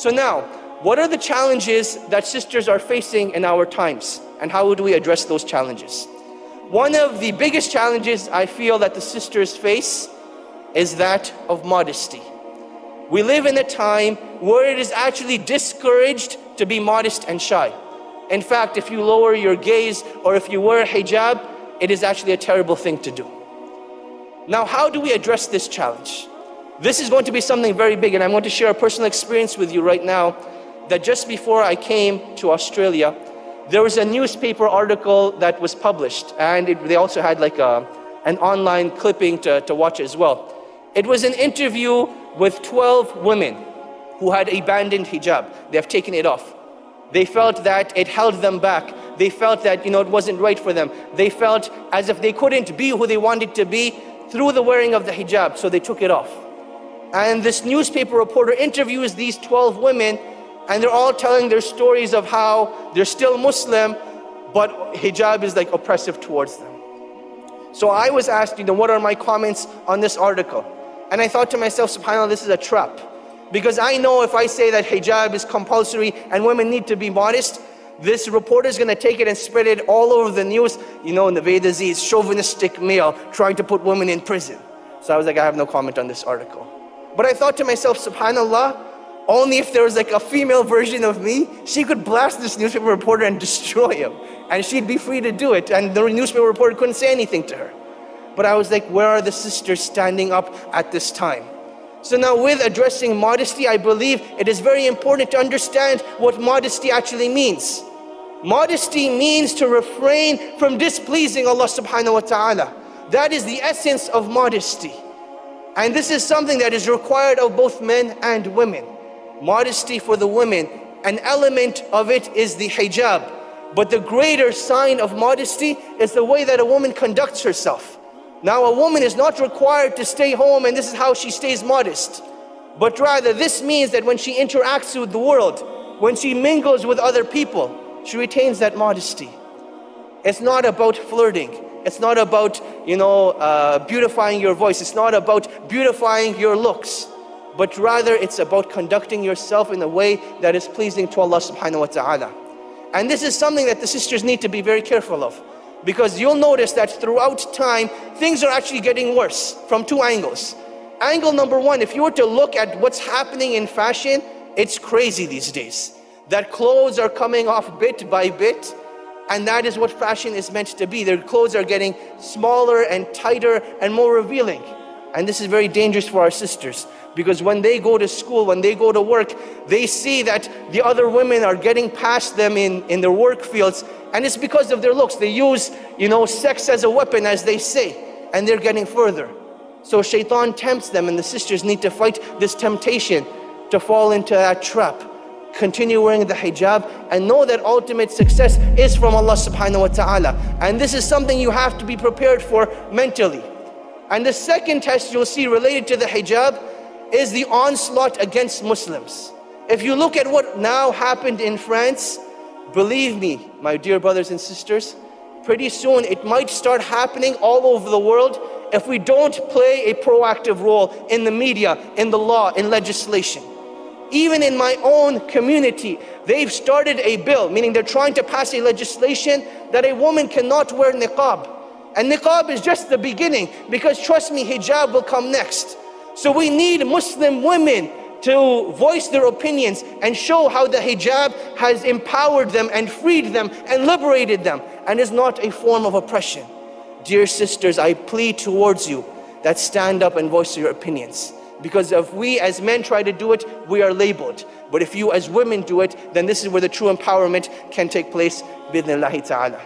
So now, what are the challenges that sisters are facing in our times? And how do we address those challenges? One of the biggest challenges I feel that the sisters face is that of modesty. We live in a time where it is actually discouraged to be modest and shy. In fact, if you lower your gaze or if you wear a hijab, it is actually a terrible thing to do. Now, how do we address this challenge? This is going to be something very big, and I'm going to share a personal experience with you right now, that just before I came to Australia, there was a newspaper article that was published, and they also had like an online clipping to watch as well. It was an interview with 12 women who had abandoned hijab. They have taken it off. They felt that it held them back. They felt that, it wasn't right for them. They felt as if they couldn't be who they wanted to be through the wearing of the hijab, so they took it off. And this newspaper reporter interviews these 12 women, and they're all telling their stories of how they're still Muslim, but hijab is like oppressive towards them. So I was asked, what are my comments on this article? And I thought to myself, subhanAllah, this is a trap. Because I know if I say that hijab is compulsory and women need to be modest, this reporter is going to take it and spread it all over the news. Navaid Aziz, chauvinistic male, trying to put women in prison. So I was like, I have no comment on this article. But I thought to myself, subhanAllah, only if there was like a female version of me, she could blast this newspaper reporter and destroy him. And she'd be free to do it. And the newspaper reporter couldn't say anything to her. But I was like, where are the sisters standing up at this time? So now with addressing modesty, I believe it is very important to understand what modesty actually means. Modesty means to refrain from displeasing Allah subhanahu wa ta'ala. That is the essence of modesty. And this is something that is required of both men and women. Modesty for the women, an element of it is the hijab. But the greater sign of modesty is the way that a woman conducts herself. Now, a woman is not required to stay home and this is how she stays modest. But rather, this means that when she interacts with the world, when she mingles with other people, she retains that modesty. It's not about flirting. It's not about, beautifying your voice. It's not about beautifying your looks. But rather, it's about conducting yourself in a way that is pleasing to Allah subhanahu wa ta'ala. And this is something that the sisters need to be very careful of. Because you'll notice that throughout time, things are actually getting worse from two angles. Angle number one, if you were to look at what's happening in fashion, it's crazy these days. That clothes are coming off bit by bit, and that is what fashion is meant to be. Their clothes are getting smaller and tighter and more revealing. And this is very dangerous for our sisters, because when they go to school, when they go to work, they see that the other women are getting past them in their work fields, and it's because of their looks. They use, sex as a weapon, as they say, and they're getting further. So shaitan tempts them, and the sisters need to fight this temptation to fall into that trap. Continue wearing the hijab and know that ultimate success is from Allah subhanahu wa ta'ala. And this is something you have to be prepared for mentally. And the second test you'll see related to the hijab is the onslaught against Muslims. If you look at what now happened in France, believe me, my dear brothers and sisters, pretty soon it might start happening all over the world if we don't play a proactive role in the media, in the law, in legislation. Even in my own community, they've started a bill, meaning they're trying to pass a legislation that a woman cannot wear niqab. And niqab is just the beginning, because trust me, hijab will come next. So we need Muslim women to voice their opinions and show how the hijab has empowered them and freed them and liberated them, and is not a form of oppression. Dear sisters, I plead towards you that stand up and voice your opinions. Because if we as men try to do it, we are labeled. But if you as women do it, then this is where the true empowerment can take place. Bidnillahi ta'ala.